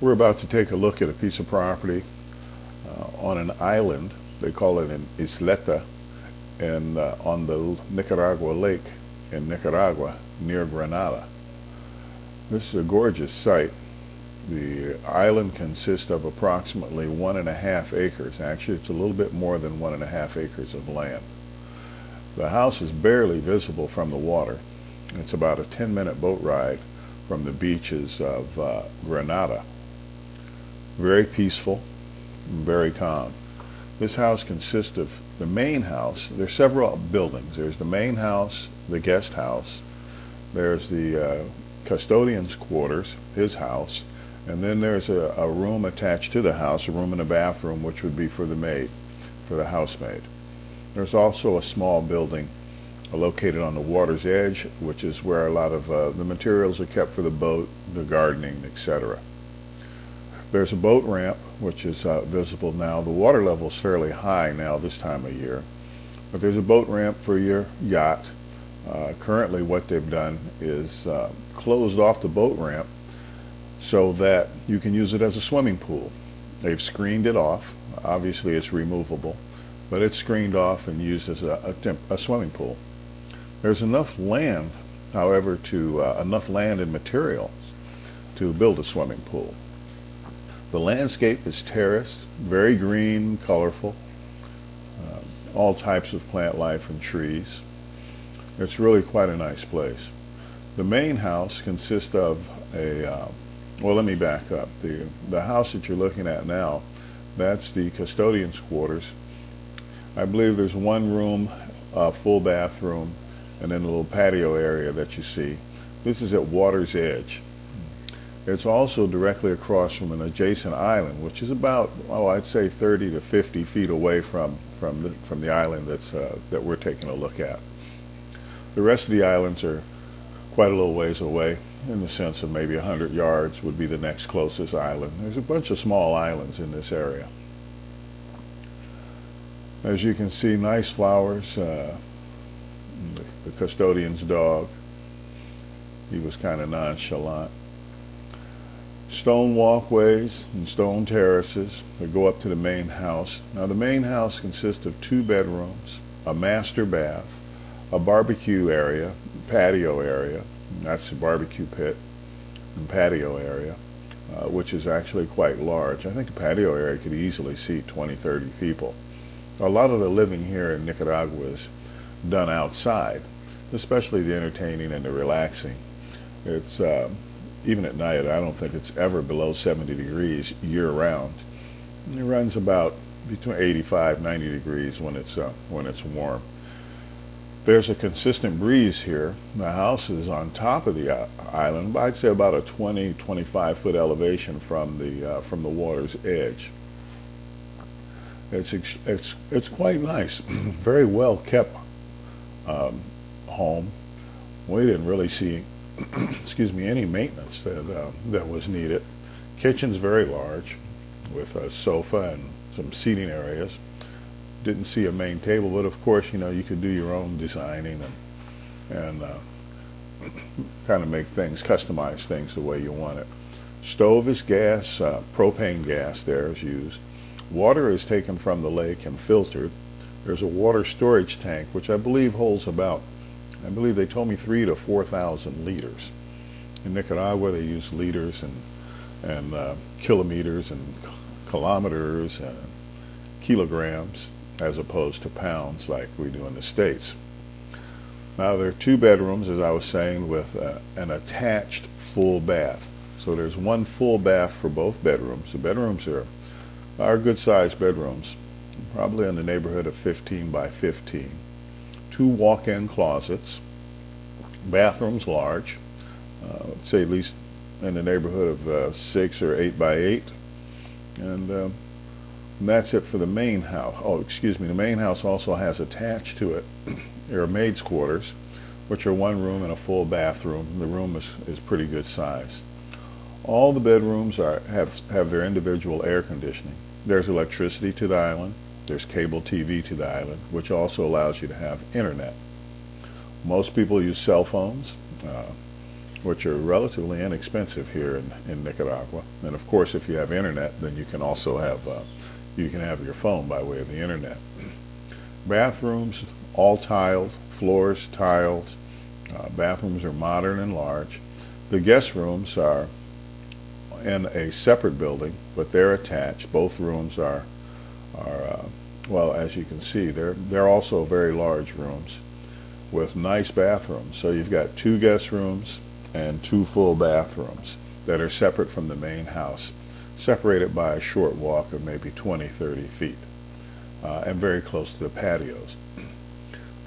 We're about to take a look at a piece of property on an island. They call it an isleta, and on the Nicaragua Lake in Nicaragua near Granada. This is a gorgeous site. The island consists of approximately 1.5 acres. Actually, it's a little bit more than 1.5 acres of land. The house is barely visible from the water. It's about a 10-minute boat ride from the beaches of Granada. Very peaceful, very calm. This house consists of the main house. There's several buildings. There's the main house, the guest house. There's the custodian's quarters, his house, and then there's a room attached to the house, a room and a bathroom, which would be for the maid, for the housemaid. There's also a small building located on the water's edge, which is where a lot of the materials are kept for the boat, the gardening, etc. There's a boat ramp, which is visible now. The water level is fairly high now this time of year, but there's a boat ramp for your yacht. Currently what they've done is closed off the boat ramp so that you can use it as a swimming pool. They've screened it off. Obviously it's removable, but it's screened off and used as a swimming pool. There's enough land, however, enough land and materials to build a swimming pool. The landscape is terraced, very green, colorful, all types of plant life and trees. It's really quite a nice place. The main house consists of well, let me back up. The house that you're looking at now, that's the custodian's quarters. I believe there's one room, a full bathroom, and then a little patio area that you see. This is at water's edge. It's also directly across from an adjacent island, which is about, I'd say 30 to 50 feet away from the island that we're taking a look at. The rest of the islands are quite a little ways away, in the sense of maybe 100 yards would be the next closest island. There's a bunch of small islands in this area. As you can see, nice flowers. The custodian's dog, he was kind of nonchalant. Stone walkways and stone terraces that go up to the main house. Now the main house consists of 2 bedrooms, a master bath, a barbecue area, patio area, that's the barbecue pit and patio area, which is actually quite large. I think the patio area could easily seat 20, 30 people. A lot of the living here in Nicaragua is done outside, especially the entertaining and the relaxing. It's even at night, I don't think it's ever below 70 degrees year-round. It runs about between 85, 90 degrees when it's warm. There's a consistent breeze here. The house is on top of the island, I'd say about a 20, 25 foot elevation from the water's edge. It's quite nice, very well kept home. We didn't really see excuse me, any maintenance that was needed. Kitchen's very large with a sofa and some seating areas. Didn't see a main table, but of course, you know, you could do your own designing and kind of make things, customize things the way you want it. Stove is gas, propane gas there is used. Water is taken from the lake and filtered. There's a water storage tank, which I believe holds about, I believe they told me 3,000 to 4,000 liters. In Nicaragua, they use liters and kilometers and kilometers and kilograms as opposed to pounds like we do in the States. Now there are 2 bedrooms, as I was saying, with an attached full bath. So there's one full bath for both bedrooms. The bedrooms are good-sized bedrooms, probably in the neighborhood of 15 by 15. 2 walk-in closets, bathrooms large, I'd say at least in the neighborhood of 6 or 8 by 8, and that's it for the main house. Oh, excuse me, the main house also has attached to it there are maid's quarters, which are 1 room and a full bathroom. The room is pretty good size. All the bedrooms have their individual air conditioning. There's electricity to the island. There's cable TV to the island, which also allows you to have internet. Most people use cell phones. which are relatively inexpensive here in Nicaragua. And of course, if you have internet, then you can also have your phone by way of the internet. Bathrooms, all tiled, floors tiled. Bathrooms are modern and large. The guest rooms are in a separate building, but they're attached. Both rooms are well, as you can see, they're also very large rooms with nice bathrooms. So you've got 2 guest rooms and 2 full bathrooms that are separate from the main house, separated by a short walk of maybe 20-30 feet, and very close to the patios.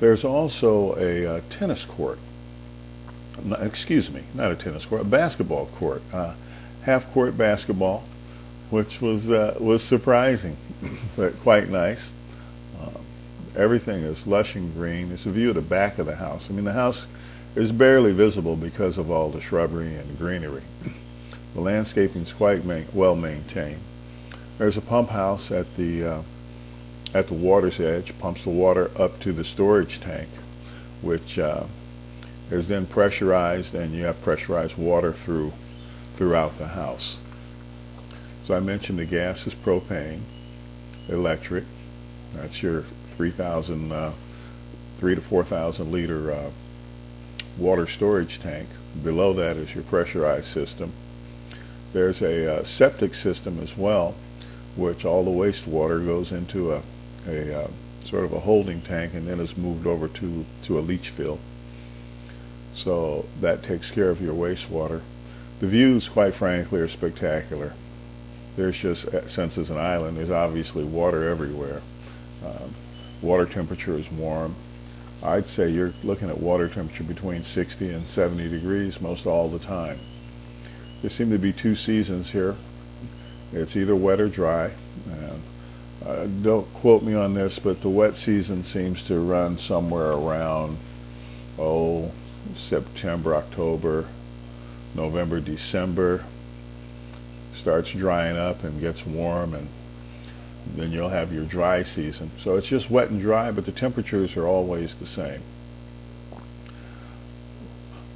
There's also a tennis court. Excuse me, not a tennis court, a basketball court, half-court basketball, which was surprising, but quite nice. Everything is lush and green. There's a view of the back of the house. I mean, the house is barely visible because of all the shrubbery and greenery. The landscaping is quite well maintained. There's a pump house at the water's edge, pumps the water up to the storage tank, which is then pressurized, and you have pressurized water throughout the house. So I mentioned the gas is propane, electric. That's your 3,000 to 4,000 liter water storage tank. Below that is your pressurized system. There's a septic system as well, which all the wastewater goes into a sort of a holding tank and then is moved over to a leach field. So that takes care of your wastewater. The views, quite frankly, are spectacular. There's just, since it's an island, there's obviously water everywhere. Water temperature is warm. I'd say you're looking at water temperature between 60 and 70 degrees most all the time. There seem to be 2 seasons here. It's either wet or dry. Don't quote me on this, but the wet season seems to run somewhere around, September, October, November, December. Starts drying up and gets warm, and then you'll have your dry season. So it's just wet and dry, but the temperatures are always the same.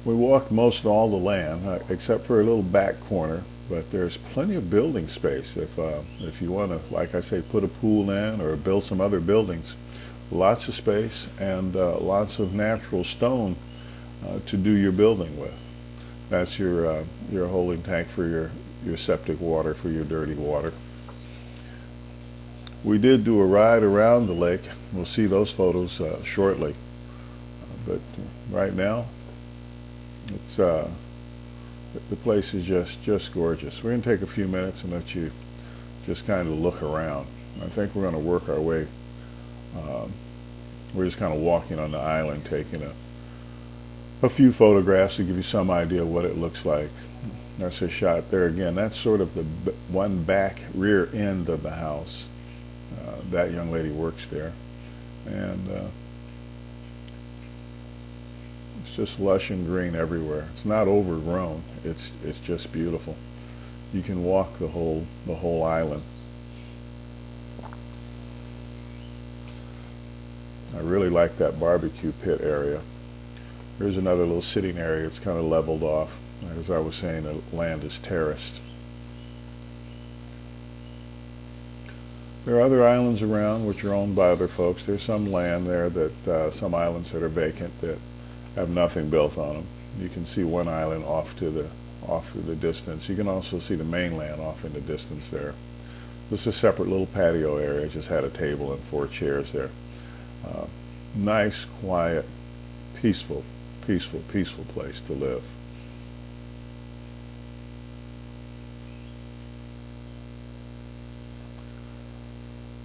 We walked most all the land, except for a little back corner, but there's plenty of building space if you want to, like I say, put a pool in or build some other buildings. Lots of space and lots of natural stone to do your building with. That's your holding tank for your septic water, for your dirty water. We did do a ride around the lake. We'll see those photos shortly. But right now, it's the place is just gorgeous. We're going to take a few minutes and let you just kind of look around. I think we're going to work our way. We're just kind of walking on the island, taking a few photographs to give you some idea of what it looks like. That's a shot there again. That's sort of the one back rear end of the house. That young lady works there, and it's just lush and green everywhere. It's not overgrown. It's just beautiful. You can walk the whole island. I really like that barbecue pit area. Here's another little sitting area. It's kind of leveled off. As I was saying, the land is terraced. There are other islands around which are owned by other folks. There's some land there that some islands that are vacant that have nothing built on them. You can see one island off to the distance. You can also see the mainland off in the distance there. This is a separate little patio area. Just had a table and 4 chairs there. Nice, quiet, peaceful place to live.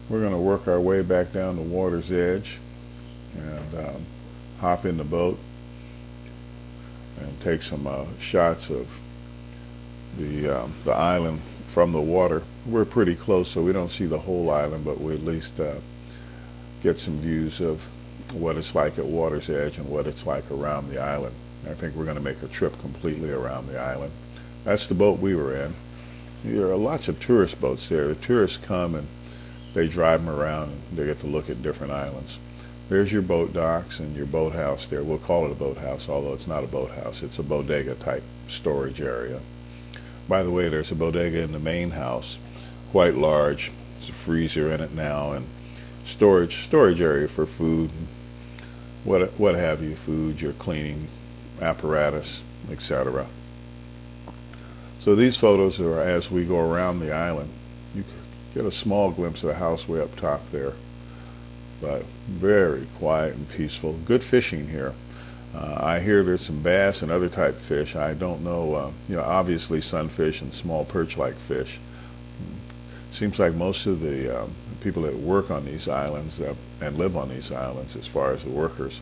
We're going to work our way back down the water's edge and hop in the boat and take some shots of the island from the water. We're pretty close, so we don't see the whole island, but we at least get some views of what it's like at water's edge and what it's like around the island. I think we're going to make a trip completely around the island. That's the boat we were in. There are lots of tourist boats there. The tourists come and they drive them around and they get to look at different islands. There's your boat docks and your boathouse there. We'll call it a boathouse, although it's not a boathouse. It's a bodega type storage area. By the way, there's a bodega in the main house, quite large. There's a freezer in it now, and storage area for food, what have you, food, your cleaning apparatus, etc. So these photos are as we go around the island. You get a small glimpse of the house way up top there, but very quiet and peaceful. Good fishing here. I hear there's some bass and other type fish. I don't know, obviously sunfish and small perch-like fish. Seems like most of the people that work on these islands and live on these islands, as far as the workers,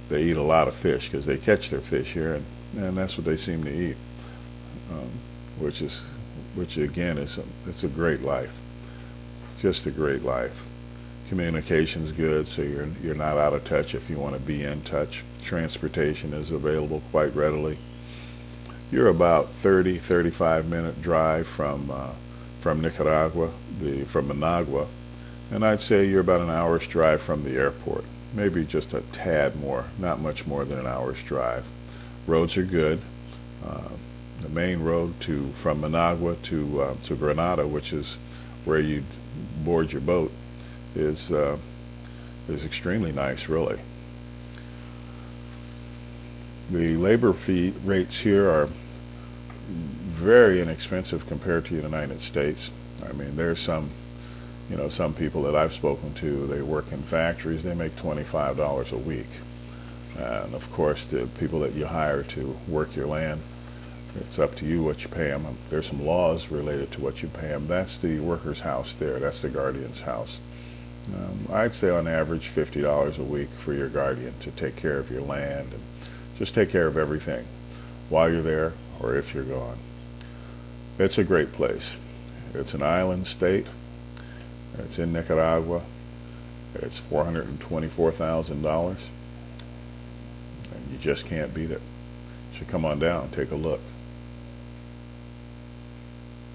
they eat a lot of fish because they catch their fish here, and that's what they seem to eat, which again it's a great life, just a great life. Communication's good, so you're not out of touch if you want to be in touch. Transportation is available quite readily. You're about 35 minute drive from Nicaragua, from Managua, and I'd say you're about an hour's drive from the airport, maybe just a tad more, not much more than an hour's drive. Roads are good. The main road from Managua to Granada, which is where you board your boat, is extremely nice, really. The labor fee rates here are very inexpensive compared to the United States. I mean, there's some people that I've spoken to, they work in factories, they make $25 a week. And of course, the people that you hire to work your land, it's up to you what you pay them. There's some laws related to what you pay them. That's the worker's house there, that's the guardian's house. I'd say on average $50 a week for your guardian to take care of your land and just take care of everything while you're there or if you're gone. It's a great place. It's an island state. It's in Nicaragua. It's $424,000, and you just can't beat it. You should come on down and take a look.